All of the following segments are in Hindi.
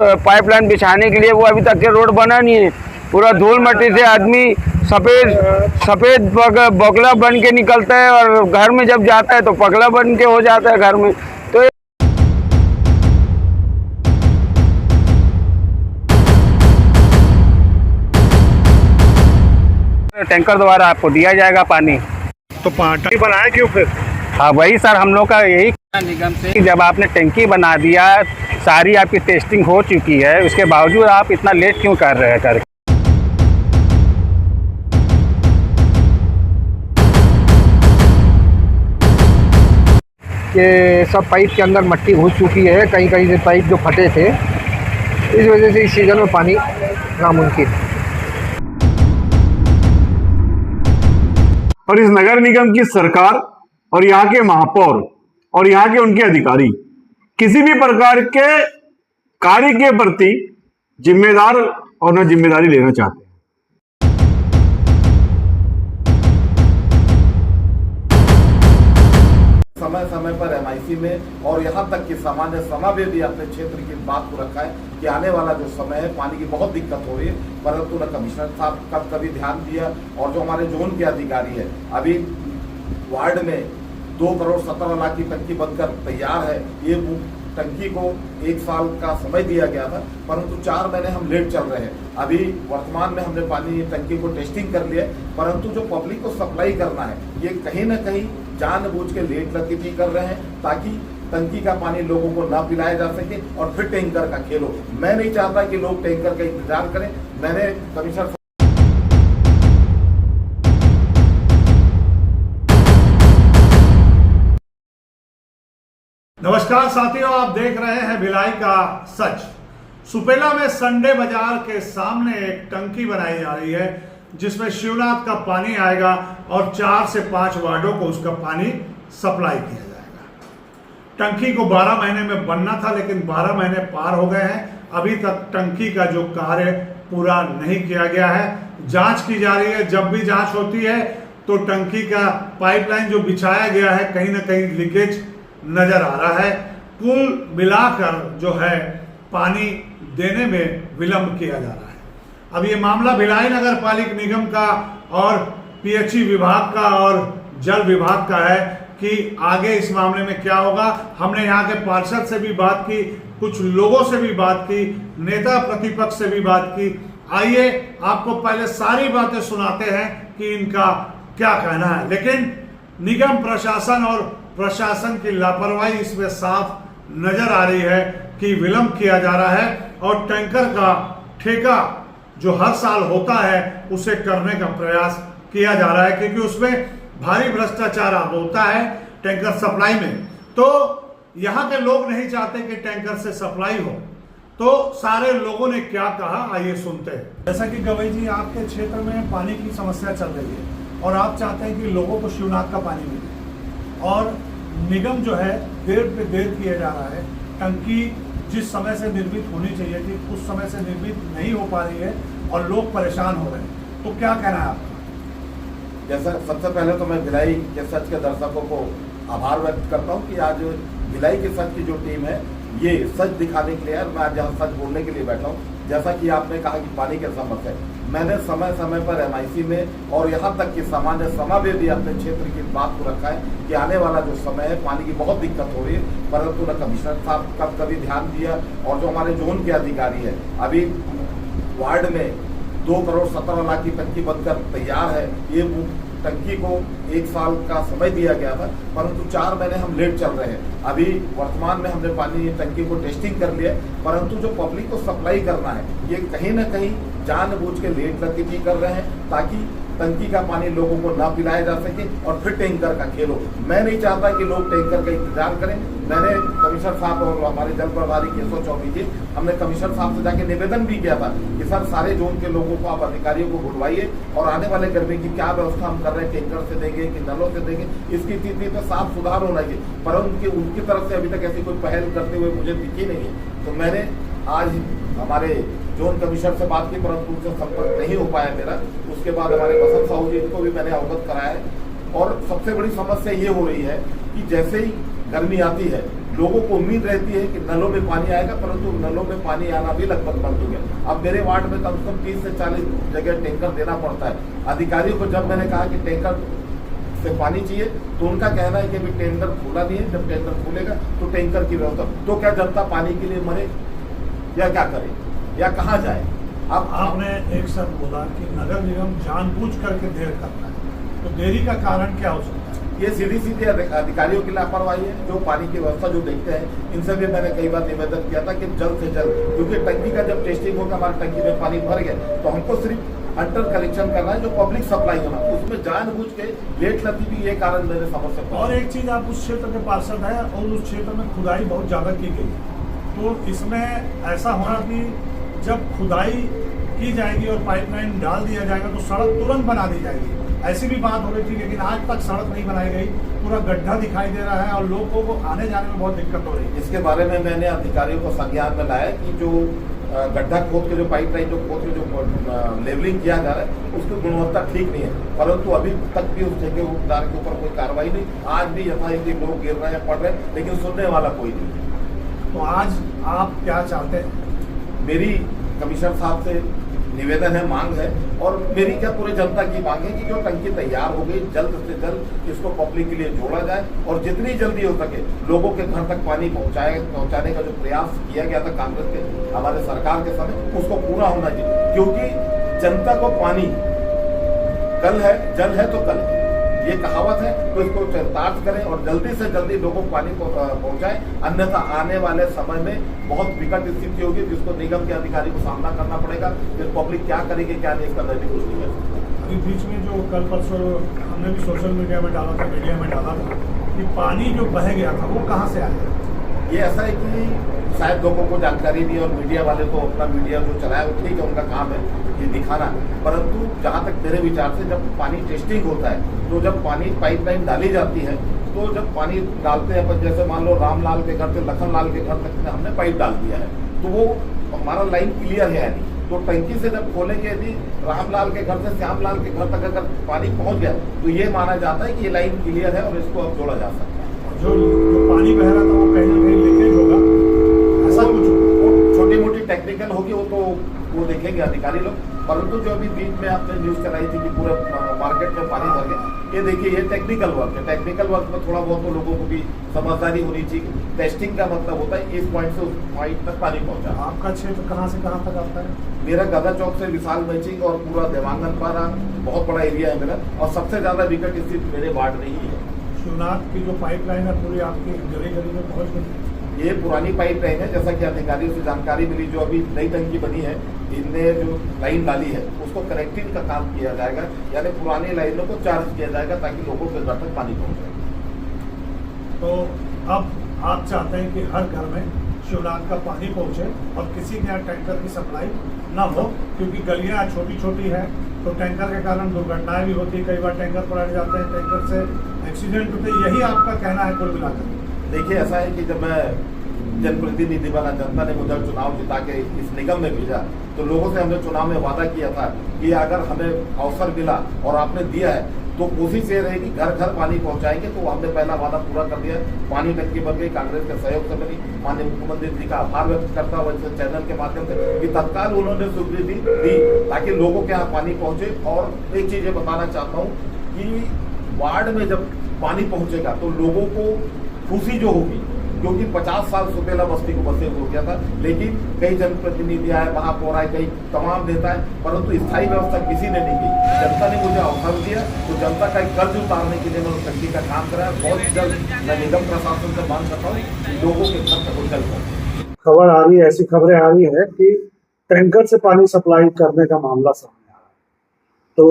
पाइपलाइन बिछाने के लिए वो अभी तक के रोड बना नहीं है। पूरा धूल मट्टी से आदमी सफेद बगला बन के निकलता है और घर में जब जाता है तो पगला बन के हो जाता है घर में। तो टैंकर द्वारा आपको दिया जाएगा पानी। तो टंकी बनाया क्यों फिर? हाँ वही सर, हम लोग का यही निगम से जब आपने टंकी बना दिया, सारी आपकी टेस्टिंग हो चुकी है, उसके बावजूद आप इतना लेट क्यों कर रहे हैं करके। कि सब पाइप के अंदर मट्टी घुस चुकी है, कहीं कहीं से पाइप जो फटे थे, इस वजह से इस सीज़न में पानी नामुमकिन। और इस नगर निगम की सरकार और यहाँ के महापौर और यहाँ के उनके अधिकारी किसी भी प्रकार के कार्य के प्रति जिम्मेदार और न जिम्मेदारी लेना चाहते हैं। समय समय पर एमआईसी में और यहाँ तक कि सामान्य सभा में भी अपने क्षेत्र की बात को रखा है कि आने वाला जो समय है पानी की बहुत दिक्कत हो रही है, परंतु न कमिश्नर साहब कभी ध्यान दिया और जो हमारे जोन के अधिकारी है, अभी वार्ड में 2 करोड़ 17 लाख की टंकी बनकर तैयार है। ये टंकी को 1 साल का समय दिया गया था, परंतु 4 महीने हम लेट चल रहे हैं। अभी वर्तमान में हमने पानी टंकी को टेस्टिंग कर लिया, परंतु जो पब्लिक को सप्लाई करना है ये कहीं ना कहीं जानबूझ के लेट लतीफी कर रहे हैं ताकि टंकी का पानी लोगों को ना पिलाया जा सके और फिर टैंकर का खेलो। मैं नहीं चाहता कि लोग टैंकर का इंतजार करें। मैंने कमिश्नर नमस्कार साथियों, आप देख रहे हैं भिलाई का सच। सुपेला में संडे बाजार के सामने एक टंकी बनाई जा रही है जिसमें शिवनाथ का पानी आएगा और 4 से 5 वार्डों को उसका पानी सप्लाई किया जाएगा। टंकी को 12 महीने में बनना था, लेकिन 12 महीने पार हो गए हैं। अभी तक टंकी का जो कार्य पूरा नहीं किया गया है। जांच की जा रही है। जब भी जांच होती है तो टंकी का पाइपलाइन जो बिछाया गया है कहीं ना कहीं लीकेज नजर आ रहा है। कुल मिलाकर जो है पानी देने में विलंब किया जा रहा है। अब ये मामला भिलाई नगर पालिक निगम का और पीएचई विभाग का और जल विभाग का है कि आगे इस मामले में क्या होगा। हमने यहाँ के पार्षद से भी बात की, कुछ लोगों से भी बात की, नेता प्रतिपक्ष से भी बात की। आइए आपको पहले सारी बातें सुनाते हैं कि इनका क्या कहना है। लेकिन निगम प्रशासन और प्रशासन की लापरवाही इसमें साफ नजर आ रही है कि विलंब किया जा रहा है और टैंकर का ठेका जो हर साल होता है उसे करने का प्रयास किया जा रहा है, क्योंकि उसमें भारी भ्रष्टाचार होता है टैंकर सप्लाई में। तो यहाँ के लोग नहीं चाहते कि टैंकर से सप्लाई हो। तो सारे लोगों ने क्या कहा, आइए सुनते हैं। जैसा कि गवई जी, आपके क्षेत्र में पानी की समस्या चल रही है और आप चाहते हैं कि लोगों को शिवनाथ का पानी मिले, और निगम जो है देर पे देर किया जा रहा है। टंकी जिस समय से निर्मित होनी चाहिए थी उस समय से निर्मित नहीं हो पा रही है और लोग परेशान हो रहे हैं। तो क्या कहना है आपका? जैसा सबसे पहले तो मैं भिलाई के सच के दर्शकों को आभार व्यक्त करता हूं कि आज भिलाई के सच की जो टीम है ये सच दिखाने के लिए, मैं आज यहाँ सच बोलने के लिए बैठा हूँ। जैसा कि आपने कहा कि पानी के समस्या है, मैंने समय समय पर एमआईसी में और यहाँ तक कि सामान्य सभा में भी अपने क्षेत्र की बात को रखा है कि आने वाला जो समय है पानी की बहुत दिक्कत हो रही है, परंतु न कमिश्नर साहब कभी ध्यान दिया और जो हमारे जोन के अधिकारी है, अभी वार्ड में 2 करोड़ 17 लाख की टंकी बनकर तैयार है। ये टंकी को 1 साल का समय दिया गया था, परंतु 4 महीने हम लेट चल रहे हैं। अभी वर्तमान में हमने पानी टंकी को टेस्टिंग कर लिया, परंतु जो पब्लिक को सप्लाई करना है ये कहीं ना कहीं जानबूझ के लेट लतीफी कर रहे हैं ताकि टंकी का पानी लोगों को ना पिलाया जा सके और फिर टैंकर का खेलो। मैं नहीं चाहता कि लोग टैंकर का इंतजार करें। मैंने कमिश्नर साहब और हमारे जल प्रभारी केशव चौधरी जी, हमने कमिश्नर साहब से जाके निवेदन भी किया था कि सर सारे जोन के लोगों को आप अधिकारियों को बुलवाइए और आने वाले गर्मी की क्या व्यवस्था हम कर रहे हैं, टैंकर से देंगे कि नलों से देंगे, इसकी स्थिति पर साफ सुधार होना चाहिए। परंतु उनकी तरफ से अभी तक ऐसी कोई पहल करते हुए मुझे दिखी नहीं है। तो मैंने आज हमारे जोन कमिश्नर से बात की, परंतु उनसे संपर्क नहीं हो पाया मेरा। उसके बाद हमारे बसंत साहू जी, इनको भी मैंने अवगत कराया है। और सबसे बड़ी समस्या ये हो रही है कि जैसे ही गर्मी आती है लोगों को उम्मीद रहती है कि नलों में पानी आएगा, परंतु नलों में पानी आना भी लगभग बंद हो गया। अब मेरे वार्ड में कम से कम 30 से 40 जगह टैंकर देना पड़ता है। अधिकारियों को जब मैंने कहा कि टैंकर से पानी चाहिए तो उनका कहना है कि अभी टेंडर खुला नहीं है, जब टेंडर खुलेगा तो टैंकर की व्यवस्था। तो क्या जनता पानी के लिए मरे या क्या करे या कहाँ जाए? अब आपने एक शब्द बोला कि नगर निगम जानबूझ करके देर करता है, तो देरी का कारण क्या हो सकता है? ये सीधी सीधी अधिकारियों की लापरवाही है, जो पानी की व्यवस्था जो देखते हैं। इनसे भी मैंने कई बार निवेदन किया था कि जल्द से जल्द, क्योंकि टंकी का जब टेस्टिंग होगा हमारी टंकी में पानी भर गया तो हमको सिर्फ अंडर कलेक्शन करना है, जो पब्लिक सप्लाई होना, उसमें जानबूझ के लेट लगी भी ये कारण मेरे समझ सकता हूं। और एक चीज, आप उस क्षेत्र के पार्षद हैं और उस क्षेत्र में खुदाई बहुत ज्यादा की गई, तो इसमें ऐसा होना कि जब खुदाई की जाएगी और पाइपलाइन डाल दिया जाएगा तो सड़क तुरंत बना दी जाएगी, ऐसी भी बात हो रही थी, लेकिन आज तक सड़क नहीं बनाई गई, पूरा गड्ढा दिखाई दे रहा है और लोगों को आने जाने में बहुत दिक्कत हो रही है। इसके बारे में मैंने अधिकारियों को संज्ञान में लाया कि जो गड्ढा खोद के जो पाइपलाइन जो खोद के जो लेवलिंग किया जा रहा है उसकी गुणवत्ता ठीक नहीं है, परंतु अभी तक भी उस ठेकेदार के ऊपर कोई कार्रवाई नहीं। आज भी यथास्थिति लोग गिर रहे हैं, पड़ रहे हैं, लेकिन सुनने वाला कोई नहीं। तो आज आप क्या चाहते हैं? मेरी कमिश्नर साहब से निवेदन है, मांग है, और मेरी क्या पूरे जनता की मांग है कि जो टंकी तैयार हो गई जल्द से जल्द इसको पब्लिक के लिए जोड़ा जाए और जितनी जल्दी हो सके लोगों के घर तक पानी पहुंचाने का जो प्रयास किया गया था कांग्रेस के हमारे सरकार के समय, उसको पूरा होना चाहिए। क्योंकि जनता को पानी कल है, जल है तो कल है, ये कहावत है, तो इसको चरितार्थ करें और जल्दी से जल्दी लोगों को पानी पहुंचाएं, अन्यथा आने वाले समय में बहुत विकट स्थिति होगी जिसको निगम के अधिकारी को सामना करना पड़ेगा। फिर पब्लिक क्या करेगी क्या नहीं, इसका नहीं कुछ नहीं है। अभी बीच में जो कल परसों हमने भी सोशल मीडिया में डाला था, मीडिया में डाला था कि पानी जो बह गया था वो कहाँ से आया? ये ऐसा है कि शायद लोगों को जानकारी दी और मीडिया वाले तो अपना मीडिया जो चलाए वो ठीक है, उनका काम है ये दिखाना, परंतु जहाँ तक मेरे विचार से जब पानी टेस्टिंग होता है तो जब पानी पाइपलाइन डाली जाती है तो जब पानी डालते हैं अपन, जैसे मान लो रामलाल के घर से लखनलाल के घर तक हमने पाइप डाल दिया है तो वो हमारा लाइन क्लियर है यानी, तो टंकी से जब खोलेंगे यदि रामलाल के घर से श्यामलाल के घर तक अगर पानी पहुंच गया तो ये माना जाता है कि ये लाइन क्लियर है और इसको अब जोड़ा जा सकता है। जो पानी बह रहा था वो कहीं ना कहीं लीकेज होगा, ऐसा कुछ छोटी मोटी टेक्निकल होगी वो तो वो देखेंगे अधिकारी लोग, परंतु जो अभी बीच में आपने न्यूज चलाई थी कि पूरे मार्केट में पानी भर गया, ये देखिए ये टेक्निकल वर्क है। टेक्निकल वर्क में थोड़ा बहुत तो लोगों को भी समझदारी होनी चाहिए। टेस्टिंग का मतलब होता है इस पॉइंट से उस पॉइंट तक पानी पहुंचा। आपका क्षेत्र कहाँ से कहाँ तक आता है? मेरा गदा चौक से विशाल मैचिंग और पूरा देवांगन पारा बहुत बड़ा एरिया है मेरा, और सबसे ज्यादा विकट स्थिति मेरे वार्ड में ही है। शिवनाथ की जो पाइपलाइन है पूरी आपकी गली गली में पहुंच गई? ये पुरानी पाइप लाइन है, जैसा कि अधिकारियों से जानकारी मिली, जो अभी नई टंकी बनी है इनने जो लाइन डाली है उसको कनेक्टिंग का काम किया जाएगा, यानी पुरानी लाइनों को चार्ज किया जाएगा ताकि लोगों के घर तक पानी पहुंचे। तो अब आप चाहते हैं कि हर घर में शिवनाथ का पानी पहुंचे और किसी के यहाँ टैंकर की सप्लाई ना हो, क्योंकि गलियाँ छोटी छोटी है तो टैंकर के कारण दुर्घटनाएं भी होती है, कई बार टैंकर पलट जाते हैं, टैंकर से एक्सीडेंट होते हैं। यही आपका कहना है कुल मिलाकर? देखिए ऐसा है कि जब मैं जनप्रतिनिधि बना, जनता ने मुझे चुनाव जिता के इस निगम में भेजा तो लोगों से हमने चुनाव में वादा किया था कि अगर हमें अवसर मिला और आपने दिया है तो कोशिश ये रहेगी घर घर पानी पहुंचाएंगे। तो हमने पहला वादा पूरा कर दिया। पानी टंकी बन गई, कांग्रेस के सहयोग से बनी। माननीय मुख्यमंत्री जी का आभार व्यक्त करता हुआ इस चैनल के माध्यम से कि तत्काल उन्होंने स्वीकृति दी ताकि लोगों के यहाँ पानी पहुंचे। और एक चीज ये बताना चाहता हूँ कि वार्ड में जब पानी पहुंचेगा तो लोगों को खुशी जो होगी, क्योंकि 50 साल सुपेला बस्ती को बसे हो गया था, लेकिन कई जनप्रतिनिधि आए, महापौर आए, कई तमाम नेता है, परंतु स्थायी व्यवस्था किसी ने नहीं की। जनता ने मुझे अवसर दिया तो जनता का एक कर्ज उतारने के लिए मैंने टंकी का काम कराया। बहुत जल्द मैं निगम प्रशासन से मांग करता हूँ लोगों के घर तक जल्द पहुंचे। खबर आ रही है, ऐसी खबरें आ रही है कि टैंकर से पानी सप्लाई करने का मामला सामने आ रहा है। तो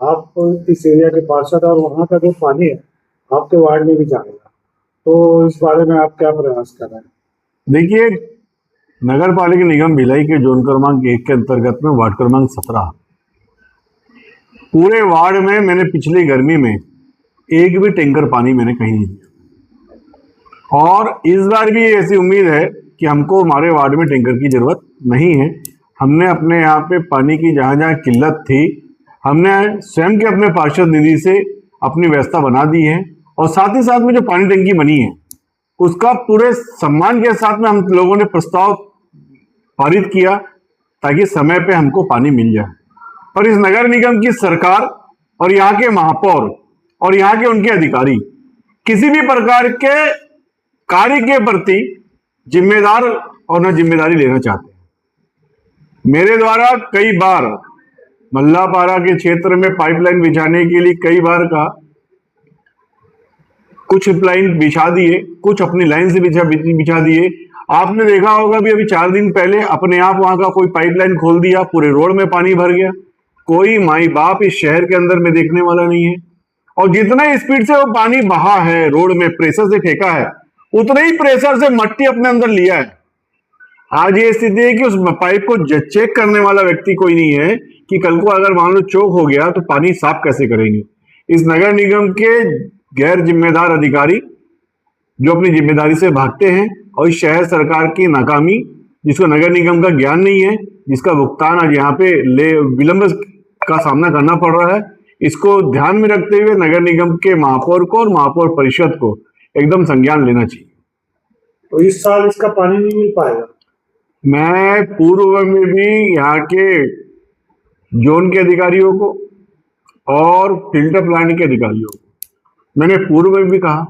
आप इस एरिया के पार्षद और वहाँ का जो पानी है आपके वार्ड में भी जाएगा, तो इस बारे में आप क्या प्रयास कर रहे हैं? देखिए, नगर पालिका निगम भिलाई के जोन क्रमांक 1 के अंतर्गत में वार्ड क्रमांक 17 पूरे वार्ड में मैंने पिछली गर्मी में एक भी टैंकर पानी मैंने कहीं नहीं दिया, और इस बार भी ऐसी उम्मीद है कि हमको हमारे वार्ड में टैंकर की जरूरत नहीं है। हमने अपने यहाँ पे पानी की जहाँ जहाँ किल्लत थी हमने स्वयं के अपने पार्षद निधि से अपनी व्यवस्था बना दी है, और साथ ही साथ में जो पानी टंकी बनी है उसका पूरे सम्मान के साथ में हम लोगों ने प्रस्ताव पारित किया ताकि समय पे हमको पानी मिल जाए। पर इस नगर निगम की सरकार और यहाँ के महापौर और यहाँ के उनके अधिकारी किसी भी प्रकार के कार्य के प्रति जिम्मेदार और न जिम्मेदारी लेना चाहते हैं। मेरे द्वारा कई बार मल्लापारा के क्षेत्र में पाइपलाइन बिछाने के लिए कई बार का कुछ लाइन बिछा दिए, कुछ अपनी लाइन से बिछा दिए। आपने देखा होगा भी अभी 4 दिन पहले अपने आप वहां का कोई पाइपलाइन खोल दिया, पूरे रोड में पानी भर गया। कोई माई बाप इस शहर के अंदर में देखने वाला नहीं है। और जितना स्पीड से वो पानी बहा है, रोड में प्रेशर से फेंका है, उतने ही प्रेशर से मट्टी अपने अंदर लिया है। आज ये स्थिति है कि उस पाइप को चेक करने वाला व्यक्ति कोई नहीं है कि कल को अगर मान लो चोक हो गया तो पानी साफ कैसे करेंगे। इस नगर निगम के गैर जिम्मेदार अधिकारी जो अपनी जिम्मेदारी से भागते हैं और इस शहर सरकार की नाकामी, जिसको नगर निगम का ज्ञान नहीं है, जिसका भुगतान आज यहाँ पे विलंब का सामना करना पड़ रहा है, इसको ध्यान में रखते हुए नगर निगम के महापौर को और महापौर परिषद को एकदम संज्ञान लेना चाहिए। तो इस साल इसका पानी नहीं मिल पाएगा। मैं पूर्व में भी यहाँ के जोन के अधिकारियों को और फिल्टर प्लांट के अधिकारियों को मैंने पूर्व में भी कहा,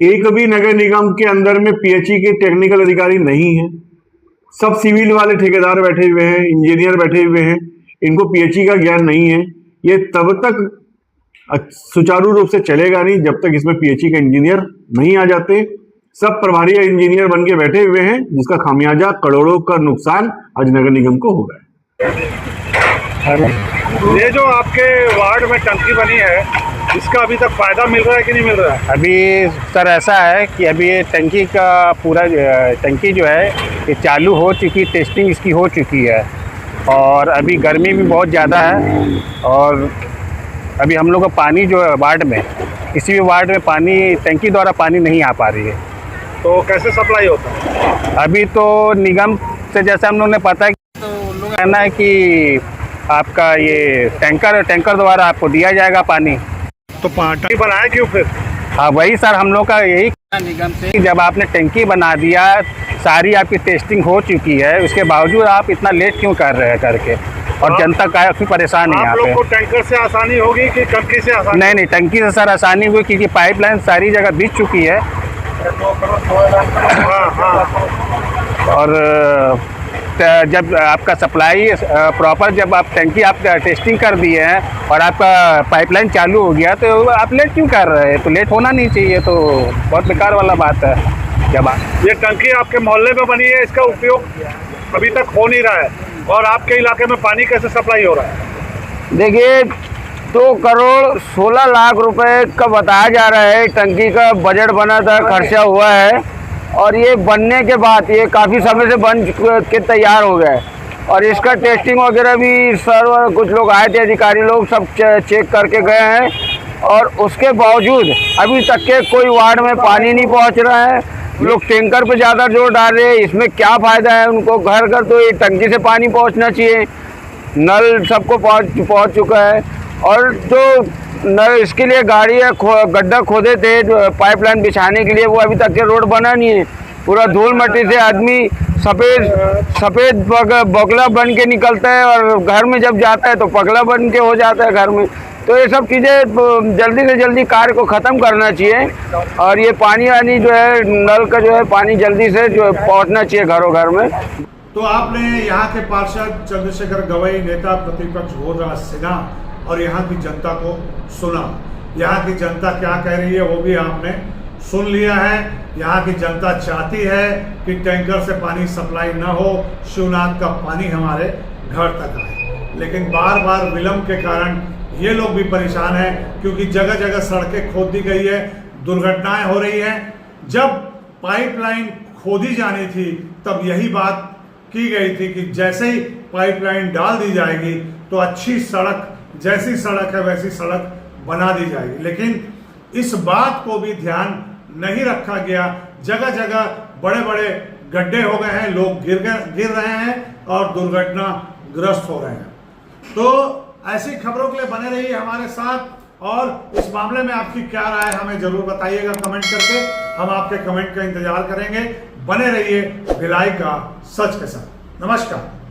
एक भी नगर निगम के अंदर में पीएचई के टेक्निकल अधिकारी नहीं है। सब सिविल वाले ठेकेदार बैठे हुए हैं, इंजीनियर बैठे हुए हैं, इनको पीएचई का ज्ञान नहीं है। ये तब तक सुचारू रूप से चलेगा नहीं जब तक इसमें पीएचई के इंजीनियर नहीं आ जाते। सब प्रभारी इंजीनियर बन के बैठे हुए हैं, जिसका खामियाजा करोड़ों का नुकसान आज नगर निगम को हो रहा है। ये जो आपके वार्ड में टंकी बनी है, इसका अभी तक फायदा मिल रहा है कि नहीं मिल रहा है? अभी सर ऐसा है कि अभी ये टंकी का पूरा टंकी जो है ये चालू हो चुकी, टेस्टिंग इसकी हो चुकी है और अभी गर्मी भी बहुत ज़्यादा है और अभी हम लोग का पानी जो है वार्ड में, किसी भी वार्ड में पानी टंकी द्वारा पानी नहीं आ पा रही है। तो कैसे सप्लाई होता है? अभी तो निगम से जैसे हम लोग ने पता है तो उन लोग कहना है कि आपका ये टैंकर द्वारा आपको दिया जाएगा पानी। तो टंकी बनाया क्यों फिर? हाँ वही सर हम लोग का यही निगम से, जब आपने टंकी बना दिया, सारी आपकी टेस्टिंग हो चुकी है, उसके बावजूद आप इतना लेट क्यों कर रहे हैं करके, और जनता काफी परेशान है यहाँ आप पे। लोग को टैंकर से आसानी होगी कि टंकी से आसानी? नहीं टंकी से सर आसानी हुई क्योंकि पाइपलाइन सारी जगह बिछ चुकी है और जब आपका सप्लाई प्रॉपर, जब आप टंकी आप टेस्टिंग कर दिए हैं और आपका पाइपलाइन चालू हो गया तो आप लेट क्यों कर रहे हैं? तो लेट होना नहीं चाहिए, तो बहुत बेकार वाला बात है। जब ये टंकी आपके मोहल्ले में बनी है, इसका उपयोग अभी तक हो नहीं रहा है और आपके इलाके में पानी कैसे सप्लाई हो रहा है? देखिए 2 करोड़ 16 लाख रुपए का बताया जा रहा है, टंकी का बजट बना था, खर्चा हुआ है और ये बनने के बाद ये काफ़ी समय से बन के तैयार हो गया है और इसका टेस्टिंग वगैरह भी सर कुछ लोग आए थे, अधिकारी लोग सब चेक करके गए हैं और उसके बावजूद अभी तक के कोई वार्ड में पानी नहीं पहुंच रहा है। लोग टैंकर पे ज़्यादा जोर डाल रहे हैं, इसमें क्या फ़ायदा है उनको? घर घर तो ये टंकी से पानी पहुंचना चाहिए, नल सबको पहुंच चुका है और जो नल इसके लिए गाड़ी गड्ढा खोदे थे पाइपलाइन बिछाने के लिए, वो अभी तक के रोड बना नहीं है। पूरा धूल मट्टी से आदमी सफ़ेद बगला बन के निकलता है और घर में जब जाता है तो पगला बन के हो जाता है घर में। तो ये सब चीज़ें जल्दी से जल्दी कार्य को ख़त्म करना चाहिए और ये पानी वानी जो है नल का जो है पानी जल्दी से जो पहुँचना चाहिए घरों घर में। तो आपने यहाँ के पार्षद चंद्रशेखर गवई, नेता प्रतिपक्ष गोविंद सिन्हा और यहाँ की जनता को सुना। यहाँ की जनता क्या कह रही है वो भी आपने सुन लिया है। यहाँ की जनता चाहती है कि टैंकर से पानी सप्लाई न हो, शिवनाथ का पानी हमारे घर तक आए, लेकिन बार बार विलंब के कारण ये लोग भी परेशान हैं क्योंकि जगह जगह सड़कें खोद दी गई है, दुर्घटनाएं हो रही हैं। जब पाइपलाइन खोदी जानी थी तब यही बात की गई थी कि जैसे ही पाइपलाइन डाल दी जाएगी तो अच्छी सड़क, जैसी सड़क है वैसी सड़क बना दी जाएगी, लेकिन इस बात को भी ध्यान नहीं रखा गया। जगह जगह बड़े बड़े गड्ढे हो गए हैं, लोग गिर रहे हैं और दुर्घटनाग्रस्त हो रहे हैं। तो ऐसी खबरों के लिए बने रहिए हमारे साथ और इस मामले में आपकी क्या राय हमें जरूर बताइएगा कमेंट करके। हम आपके कमेंट का इंतजार करेंगे। बने रहिए भिलाई का सच के साथ। नमस्कार।